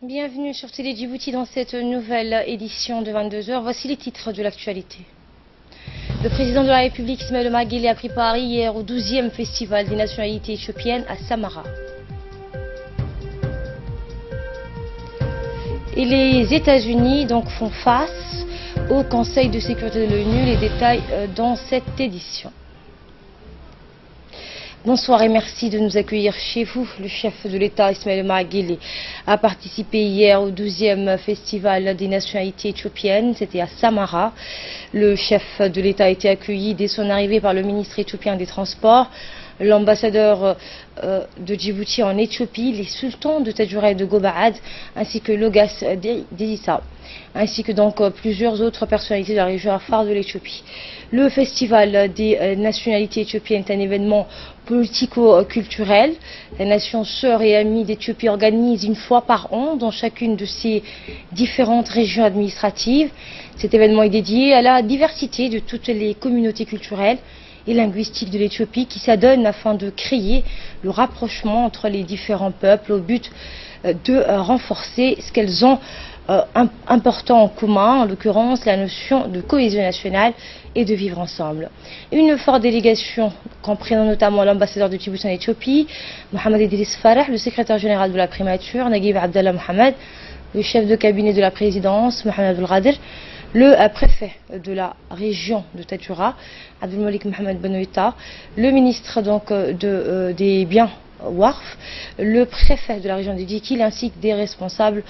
Bienvenue sur Télé Djibouti dans cette nouvelle édition de 22h. Voici les titres de l'actualité. Le président de la République, Ismaël Omar Guelleh, a pris part hier au 12e Festival des nationalités éthiopiennes à Samara. Et les États-Unis font face au Conseil de sécurité de l'ONU. Les détails dans cette édition. Bonsoir et merci de nous accueillir chez vous. Le chef de l'État, Ismaël Omar Guelleh, a participé hier au 12e Festival des nationalités éthiopiennes. C'était à Samara. Le chef de l'État a été accueilli dès son arrivée par le ministre éthiopien des Transports, l'ambassadeur de Djibouti en Éthiopie, les sultans de Tadjoura et de Gobaad, ainsi que l'Ogas d'Edissa, ainsi que plusieurs autres personnalités de la région Afar de l'Éthiopie. Le festival des nationalités éthiopiennes est un événement politico-culturel. La nation sœur et amie d'Éthiopie organise une fois par an dans chacune de ses différentes régions administratives. Cet événement est dédié à la diversité de toutes les communautés culturelles et linguistiques de l'Éthiopie qui s'adonnent afin de créer le rapprochement entre les différents peuples au but de renforcer ce qu'elles ont important en commun, en l'occurrence la notion de cohésion nationale et de vivre ensemble. Une forte délégation comprenant notamment l'ambassadeur de Djibouti en Éthiopie, Mohamed Idriss Farah, le secrétaire général de la primature, Naguib Abdallah Mohamed, le chef de cabinet de la présidence, Mohamed Abdul Ghadir, le préfet de la région de Tadjoura, Abdul Malik Mohamed Benoïta, le ministre des biens Warf, le préfet de la région de Dikil, ainsi que des responsables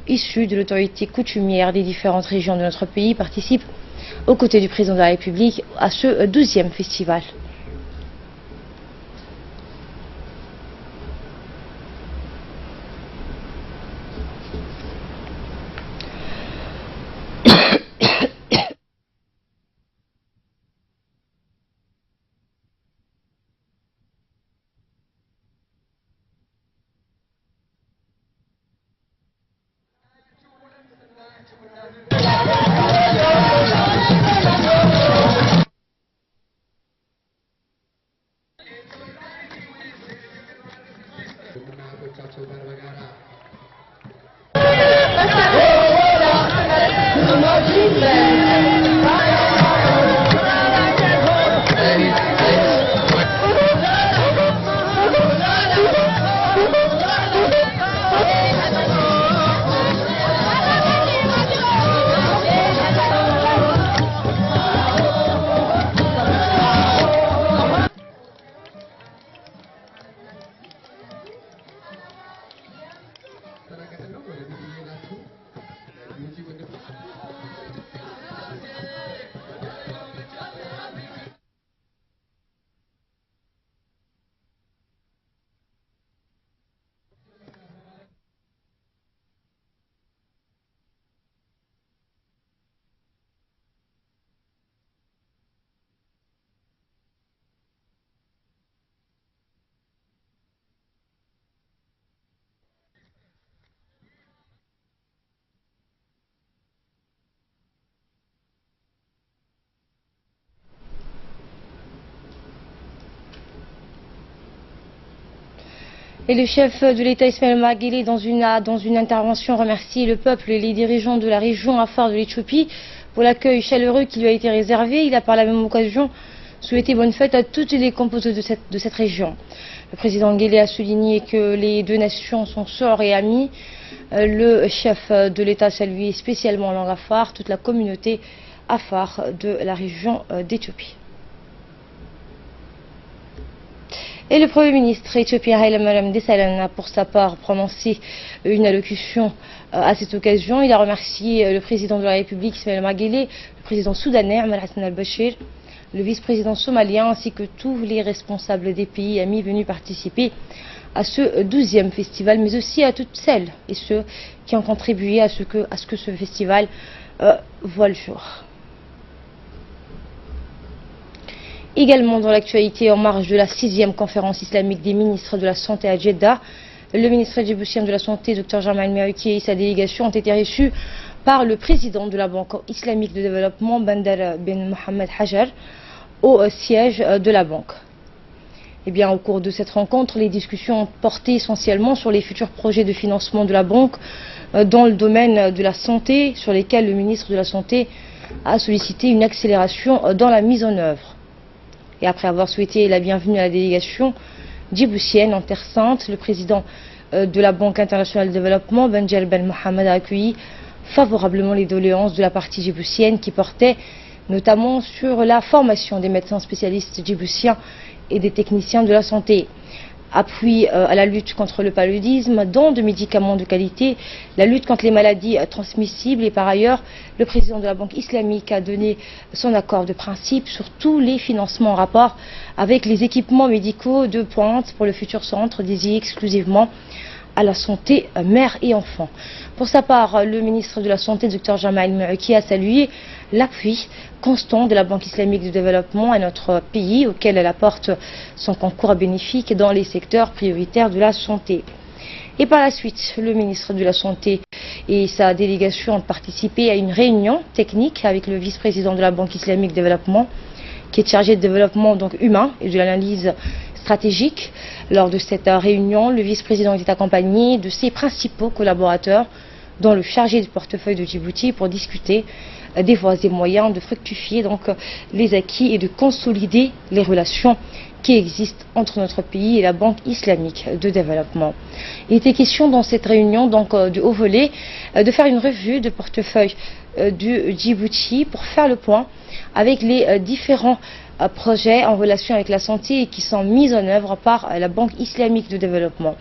issus de l'autorité coutumière des différentes régions de notre pays participent aux côtés du président de la République à ce 12e festival. Et le chef de l'État Ismaël Omar Guelleh, dans une intervention, remercie le peuple et les dirigeants de la région Afar de l'Éthiopie pour l'accueil chaleureux qui lui a été réservé. Il a par la même occasion souhaité bonne fête à toutes les composantes de cette région. Le président Guelleh a souligné que les deux nations sont sœurs et amies. Le chef de l'État salue spécialement en langue Afar toute la communauté Afar de la région d'Éthiopie. Et le Premier ministre éthiopien Haile Mariam Desalegn a pour sa part prononcé une allocution à cette occasion. Il a remercié le président de la République Ismaël Omar Guelleh, le président soudanais Omar Hassan al-Bashir, le vice-président somalien ainsi que tous les responsables des pays amis venus participer à ce 12e festival, mais aussi à toutes celles et ceux qui ont contribué à ce que ce festival voit le jour. Également dans l'actualité, en marge de la 6e conférence islamique des ministres de la Santé à Jeddah, le ministre djiboutien de la Santé, Dr Jamal Meriaki, et sa délégation ont été reçus par le président de la Banque islamique de développement, Bandar bin Mohamed Hajar, au siège de la banque. Eh bien, au cours de cette rencontre, les discussions ont porté essentiellement sur les futurs projets de financement de la banque, dans le domaine de la santé, sur lesquels le ministre de la Santé a sollicité une accélération dans la mise en œuvre. Et après avoir souhaité la bienvenue à la délégation djiboutienne en Terre Sainte, le président de la Banque internationale de développement, Benjer Ben Mohamed, a accueilli favorablement les doléances de la partie djiboutienne qui portaient notamment sur la formation des médecins spécialistes djiboutiens et des techniciens de la santé. Appui à la lutte contre le paludisme, don de médicaments de qualité, la lutte contre les maladies transmissibles et par ailleurs, le président de la Banque islamique a donné son accord de principe sur tous les financements en rapport avec les équipements médicaux de pointe pour le futur centre dédié exclusivement à la santé mère et enfant. Pour sa part, le ministre de la Santé, Dr Jamal Meuki, a salué l'appui constant de la Banque islamique de développement à notre pays, auquel elle apporte son concours bénéfique dans les secteurs prioritaires de la santé. Et par la suite, le ministre de la Santé et sa délégation ont participé à une réunion technique avec le vice-président de la Banque islamique de développement, qui est chargé de développement donc humain et de l'analyse stratégique. Lors de cette réunion, le vice-président était accompagné de ses principaux collaborateurs, dont le chargé du portefeuille de Djibouti, pour discuter des voies et moyens de fructifier donc les acquis et de consolider les relations qui existent entre notre pays et la Banque islamique de développement. Il était question dans cette réunion donc de haut volet de faire une revue de portefeuille du Djibouti pour faire le point avec les différents projets en relation avec la santé et qui sont mis en œuvre par la Banque islamique de développement.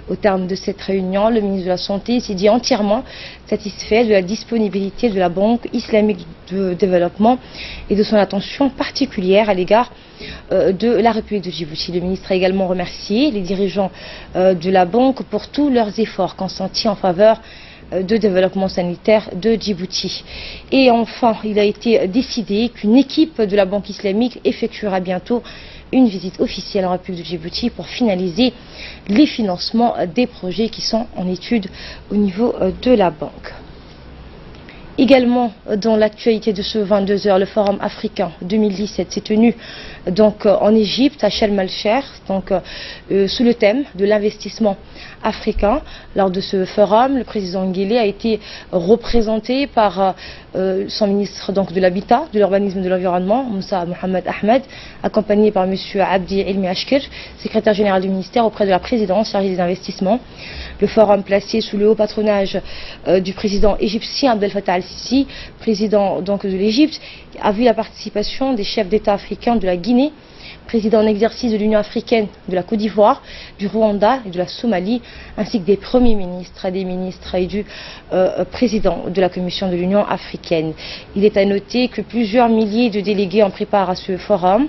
Au terme de cette réunion, le ministre de la Santé s'est dit entièrement satisfait de la disponibilité de la Banque islamique de développement et de son attention particulière à l'égard de la République de Djibouti. Le ministre a également remercié les dirigeants de la Banque pour tous leurs efforts consentis en faveur de développement sanitaire de Djibouti. Et enfin, il a été décidé qu'une équipe de la Banque islamique effectuera bientôt une visite officielle en République de Djibouti pour finaliser les financements des projets qui sont en étude au niveau de la Banque. Également, dans l'actualité de ce 22h, le Forum africain 2017 s'est tenu donc en Égypte, à Sharm el-Sheikh, donc sous le thème de l'investissement africain. Lors de ce forum, le président Nguélé a été représenté par son ministre donc de l'Habitat, de l'Urbanisme et de l'Environnement, Moussa Mohamed Ahmed, accompagné par M. Abdi Ilmi Ashkir, secrétaire général du ministère auprès de la présidence chargée des investissements. Le forum, placé sous le haut patronage du président égyptien Abdel Fattah al-Sisi, président donc de l'Égypte, a vu la participation des chefs d'État africains de la Guinée, président en exercice de l'Union africaine, de la Côte d'Ivoire, du Rwanda et de la Somalie, ainsi que des premiers ministres, des ministres et du président de la Commission de l'Union africaine. Il est à noter que plusieurs milliers de délégués en préparent à ce forum,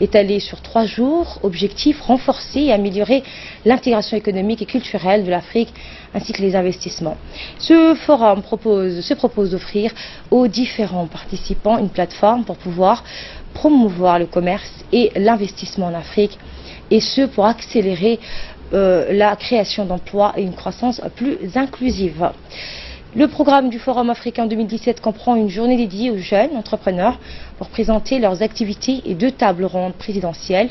étalé sur 3 jours, objectif renforcer et améliorer l'intégration économique et culturelle de l'Afrique ainsi que les investissements. Ce forum se propose d'offrir aux différents participants une plateforme pour pouvoir promouvoir le commerce et l'investissement en Afrique, et ce pour accélérer la création d'emplois et une croissance plus inclusive. Le programme du Forum africain 2017 comprend une journée dédiée aux jeunes entrepreneurs pour présenter leurs activités et 2 tables rondes présidentielles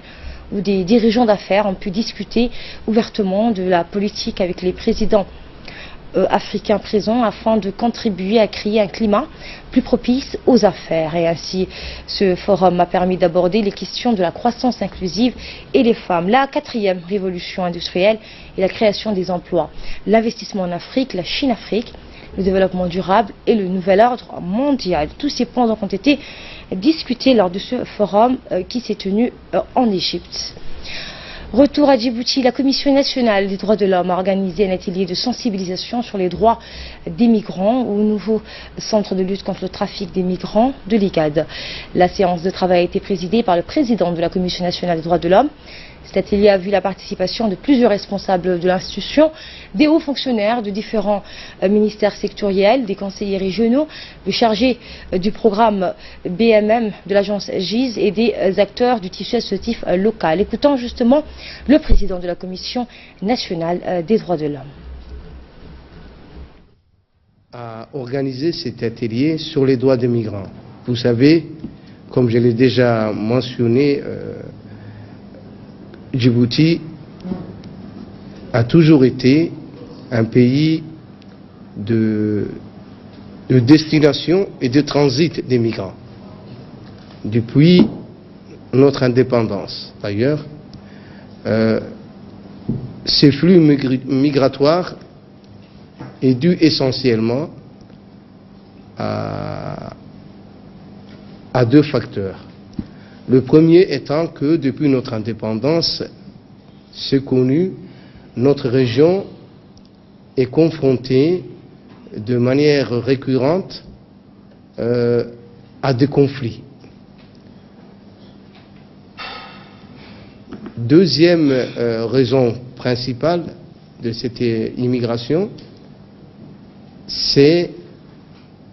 où des dirigeants d'affaires ont pu discuter ouvertement de la politique avec les présidents africains présents afin de contribuer à créer un climat plus propice aux affaires. Et ainsi, ce forum a permis d'aborder les questions de la croissance inclusive et les femmes, la 4e révolution industrielle et la création des emplois, l'investissement en Afrique, la Chine-Afrique, le développement durable et le nouvel ordre mondial. Tous ces points ont été discutés lors de ce forum qui s'est tenu en Égypte. Retour à Djibouti, la Commission nationale des droits de l'homme a organisé un atelier de sensibilisation sur les droits des migrants au nouveau centre de lutte contre le trafic des migrants de l'IGAD. La séance de travail a été présidée par le président de la Commission nationale des droits de l'homme. Cet atelier a vu la participation de plusieurs responsables de l'institution, des hauts fonctionnaires de différents ministères sectoriels, des conseillers régionaux, le chargé du programme BMM de l'agence GIZ et des acteurs du tissu associatif local. Écoutons justement le président de la Commission nationale des droits de l'homme. A organisé cet atelier sur les droits des migrants. Vous savez, comme je l'ai déjà mentionné, Djibouti a toujours été un pays de destination et de transit des migrants. Depuis notre indépendance, d'ailleurs, ces flux migratoires est dû essentiellement à deux facteurs. Le premier étant que depuis notre indépendance, c'est connu, notre région est confrontée de manière récurrente à des conflits. Deuxième raison principale de cette immigration, c'est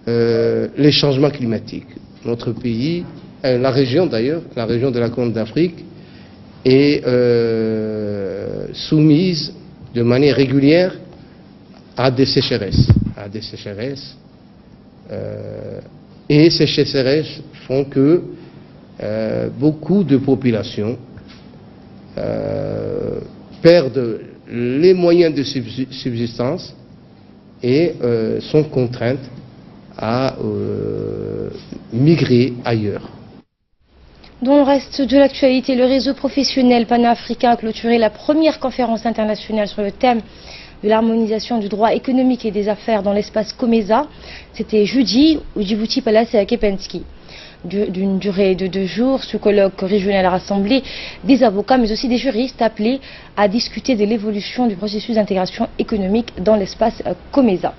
les changements climatiques. Notre pays, la région d'ailleurs, la région de la Corne d'Afrique, est soumise de manière régulière à des sécheresses. Et ces sécheresses font que beaucoup de populations perdent les moyens de subsistance et sont contraintes à migrer ailleurs. Dans le reste de l'actualité, le réseau professionnel panafricain a clôturé la première conférence internationale sur le thème de l'harmonisation du droit économique et des affaires dans l'espace COMESA. C'était jeudi au Djibouti Palace à Kepensky. D'une durée de 2 jours, ce colloque régional a rassemblé des avocats mais aussi des juristes appelés à discuter de l'évolution du processus d'intégration économique dans l'espace COMESA.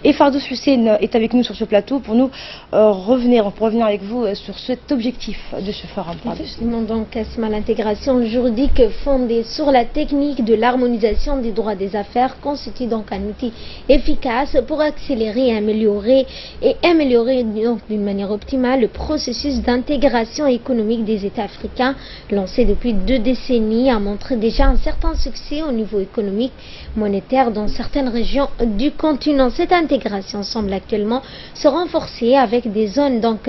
Et Fardos Hussein est avec nous sur ce plateau pour nous revenir avec vous sur cet objectif de ce forum. Effectivement, donc Asma, l'intégration juridique fondée sur la technique de l'harmonisation des droits des affaires constitue donc un outil efficace pour accélérer et améliorer donc d'une manière optimale le processus d'intégration économique des États africains, lancé depuis 2 décennies, a montré déjà un certain succès au niveau économique, monétaire dans certaines régions du continent. Cette intégration semble actuellement se renforcer avec des zones, donc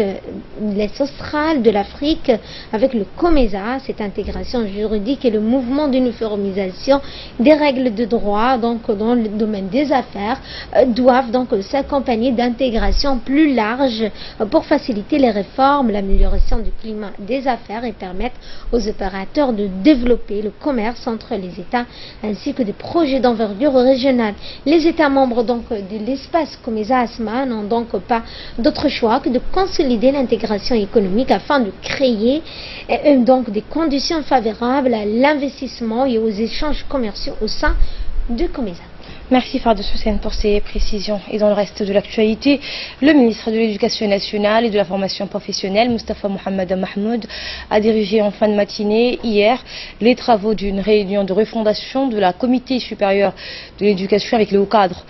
l'Est austral de l'Afrique, avec le COMESA. Cette intégration juridique et le mouvement d'uniformisation des règles de droit, donc dans le domaine des affaires, doivent donc s'accompagner d'intégration plus large pour faciliter les réformes, l'amélioration du climat des affaires et permettre aux opérateurs de développer le commerce entre les États ainsi que des projets d'envergure régionale. Les États membres donc de l'espace COMESA ASMA n'ont donc pas d'autre choix que de consolider l'intégration économique afin de créer donc des conditions favorables à l'investissement et aux échanges commerciaux au sein du COMESA. Merci Fardos Hussein pour ces précisions. Et dans le reste de l'actualité, le ministre de l'Éducation nationale et de la formation professionnelle, Moustapha Mohamed Mahmoud, a dirigé en fin de matinée hier les travaux d'une réunion de refondation de la Comité supérieur de l'éducation avec les hauts cadres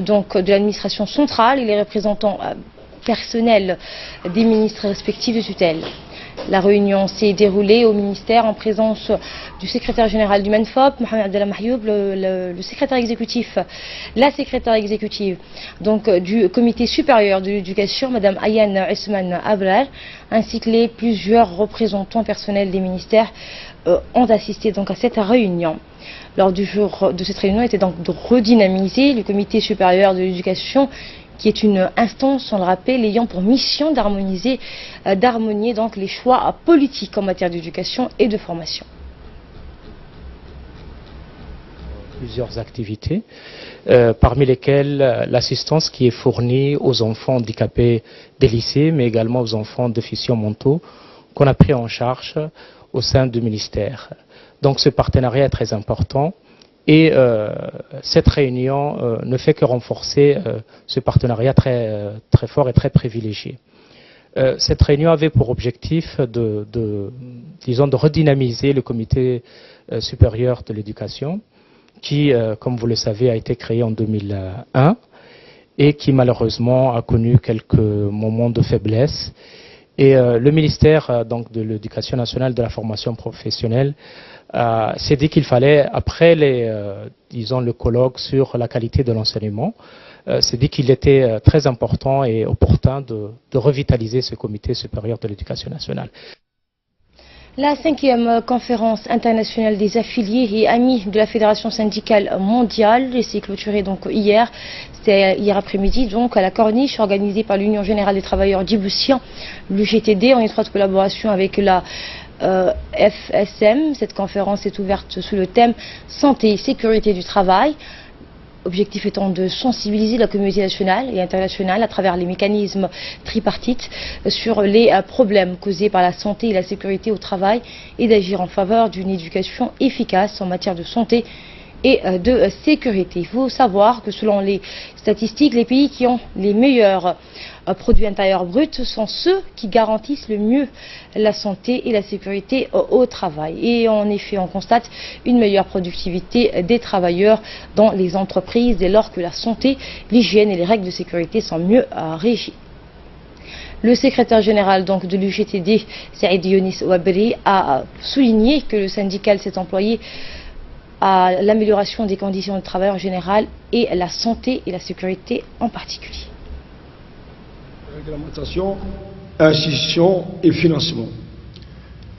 donc de l'administration centrale et les représentants personnels des ministres respectifs de tutelle. La réunion s'est déroulée au ministère en présence du secrétaire général du MENFOP, Mohamed Abdallah Mahyoub, le secrétaire exécutif, la secrétaire exécutive donc, du comité supérieur de l'éducation, Madame Ayane Ousmane Abrar, ainsi que les plusieurs représentants personnels des ministères ont assisté donc à cette réunion. Lors du jour de cette réunion était donc de redynamiser le comité supérieur de l'éducation, qui est une instance, on le rappelle, ayant pour mission d'harmonier donc les choix politiques en matière d'éducation et de formation. Plusieurs activités, parmi lesquelles l'assistance qui est fournie aux enfants handicapés des lycées, mais également aux enfants déficients mentaux, qu'on a pris en charge au sein du ministère. Donc ce partenariat est très important. Et cette réunion ne fait que renforcer ce partenariat très fort et très privilégié. Cette réunion avait pour objectif disons, de redynamiser le comité supérieur de l'éducation qui, comme vous le savez, a été créé en 2001 et qui malheureusement a connu quelques moments de faiblesse. Et le ministère donc, de l'Éducation nationale et de la formation professionnelle s'est dit qu'il fallait, après disons, le colloque sur la qualité de l'enseignement, s'est dit qu'il était très important et opportun de revitaliser ce comité supérieur de l'éducation nationale. La 5e conférence internationale des affiliés et amis de la Fédération syndicale mondiale s'est clôturée donc hier. C'était hier après-midi donc à la Corniche, organisée par l'Union générale des travailleurs djiboutiens, l'UGTD, en étroite collaboration avec la FSM. Cette conférence est ouverte sous le thème santé et sécurité du travail. Objectif étant de sensibiliser la communauté nationale et internationale à travers les mécanismes tripartites sur les problèmes causés par la santé et la sécurité au travail et d'agir en faveur d'une éducation efficace en matière de santé et de sécurité. Il faut savoir que selon les statistiques, les pays qui ont les meilleurs produits intérieurs bruts sont ceux qui garantissent le mieux la santé et la sécurité au travail. Et en effet, on constate une meilleure productivité des travailleurs dans les entreprises dès lors que la santé, l'hygiène et les règles de sécurité sont mieux régies. Le secrétaire général donc de l'UGTD, Saïd Younis Ouabri, a souligné que le syndical s'est employé à l'amélioration des conditions de travail en général et la santé et la sécurité en particulier. Réglementation, institutions et financement.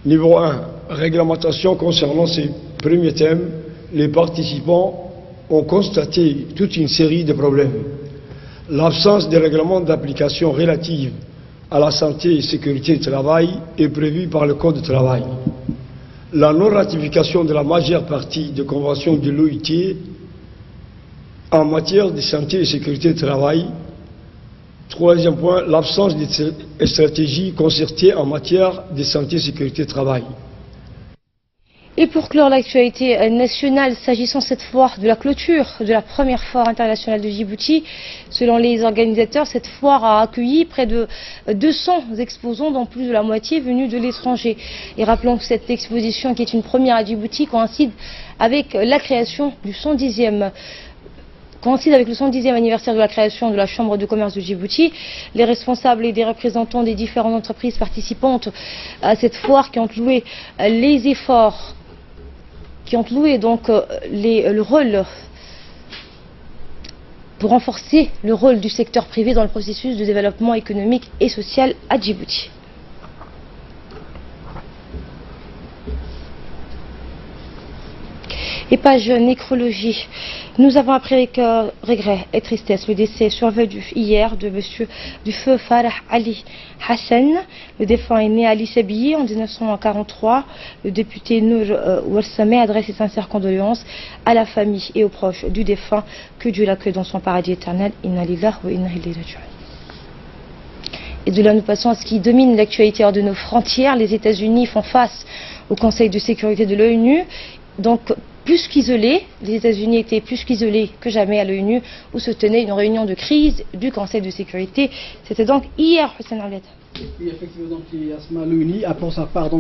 Niveau 1, réglementation. Concernant ces premiers thèmes, les participants ont constaté toute une série de problèmes. L'absence de règlements d'application relatifs à la santé et sécurité du travail est prévue par le Code du travail. La non-ratification de la majeure partie des conventions de l'OIT en matière de santé et sécurité du travail. Troisième point, l'absence de stratégie concertée en matière de santé et sécurité du travail. Et pour clore l'actualité nationale, s'agissant cette fois de la clôture de la première foire internationale de Djibouti, selon les organisateurs, cette foire a accueilli près de 200 exposants, dont plus de la moitié venus de l'étranger. Et rappelons que cette exposition, qui est une première à Djibouti, coïncide avec la création du 110e anniversaire de la création de la Chambre de commerce de Djibouti. Les responsables et des représentants des différentes entreprises participantes à cette foire qui ont loué les efforts, qui ont loué donc le rôle pour renforcer le rôle du secteur privé dans le processus de développement économique et social à Djibouti. Et page nécrologie. Nous avons appris avec regret et tristesse le décès survenu hier de monsieur du feu Farah Ali Hassan. Le défunt est né à Lissabiyi en 1943. Le député Nour Ouarsame adresse ses sincères condoléances à la famille et aux proches du défunt. Que Dieu l'accueille dans son paradis éternel. Inna lillahi wa inna ilayhi raji'un. Et de là, nous passons à ce qui domine l'actualité hors de nos frontières. Les États-Unis font face au Conseil de sécurité de l'ONU. Donc, plus qu'isolés, les États-Unis étaient plus qu'isolés que jamais à l'ONU, où se tenait une réunion de crise du Conseil de sécurité. C'était donc hier, Hussein Abed. Oui, effectivement, l'ONU a pour sa part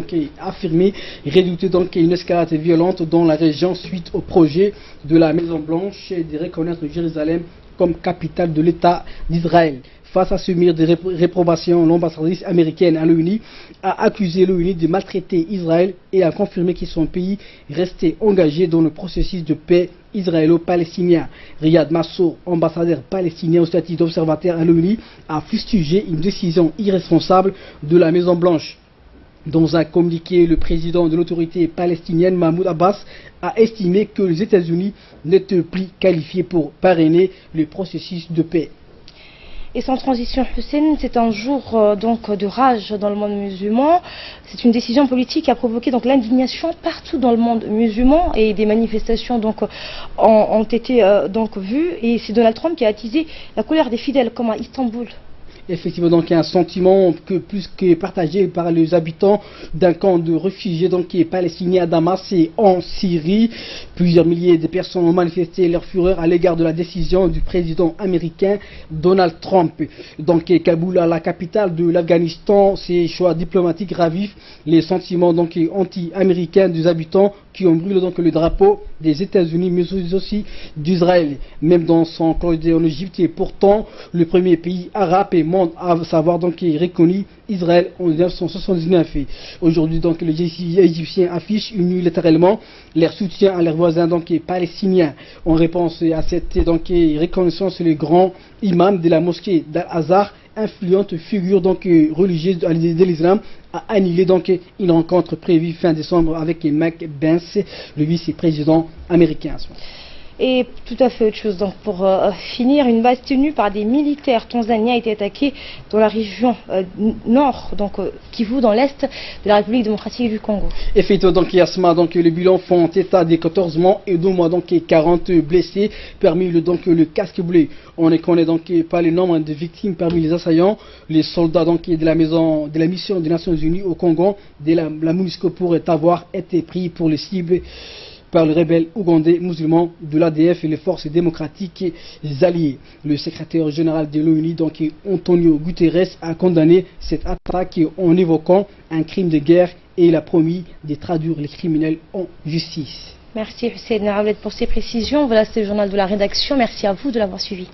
affirmé et redouté une escalade violente dans la région suite au projet de la Maison Blanche de reconnaître Jérusalem comme capitale de l'État d'Israël. Face à ce mur de réprobation, l'ambassadrice américaine à l'ONU a accusé l'ONU de maltraiter Israël et a confirmé que son pays restait engagé dans le processus de paix israélo-palestinien. Riyad Mansour, ambassadeur palestinien au statut d'observateur à l'ONU, a fustigé une décision irresponsable de la Maison-Blanche. Dans un communiqué, le président de l'autorité palestinienne, Mahmoud Abbas, a estimé que les États-Unis n'étaient plus qualifiés pour parrainer le processus de paix. Et sans transition, Hussein, c'est un jour donc de rage dans le monde musulman. C'est une décision politique qui a provoqué donc l'indignation partout dans le monde musulman et des manifestations donc ont été vues. Et c'est Donald Trump qui a attisé la colère des fidèles comme à Istanbul. Effectivement, il y a un sentiment plus que partagé par les habitants d'un camp de réfugiés qui est palestinien à Damas et en Syrie. Plusieurs milliers de personnes ont manifesté leur fureur à l'égard de la décision du président américain Donald Trump. Kaboul, la capitale de l'Afghanistan, ses choix diplomatiques ravivent les sentiments anti-américains des habitants qui ont brûlé le drapeau des États-Unis, mais aussi d'Israël. Même dans son corridor en Égypte, et pourtant le premier pays arabe et monde à savoir reconnu Israël en 1979. Aujourd'hui les Égyptiens affichent unilatéralement leur soutien à leurs voisins palestiniens. En réponse à cette reconnaissance, le grand imam de la mosquée d'Al-Azhar influente figure donc religieuse de l'islam a annulé donc une rencontre prévue fin décembre avec Mike Pence, le vice-président américain. Et tout à fait autre chose. Donc pour finir, une base tenue par des militaires tanzaniens a été attaquée dans la région nord, donc Kivu, dans l'est de la République démocratique du Congo. Effectivement, donc Yasma, donc le bilan font état des 14 morts et 2 mois donc 40 blessés parmi le casque bleu. On ne connaît donc pas le nombre de victimes parmi les assaillants. Les soldats donc de la mission des Nations Unies au Congo, de la MONUSCO, pourraient avoir été pris pour les cibles par le rebelle ougandais musulman de l'ADF et les forces démocratiques alliées. Le secrétaire général de l'ONU, donc Antonio Guterres, a condamné cette attaque en évoquant un crime de guerre et il a promis de traduire les criminels en justice. Merci Hussein Rawlet pour ces précisions. Voilà, c'était le journal de la rédaction. Merci à vous de l'avoir suivi.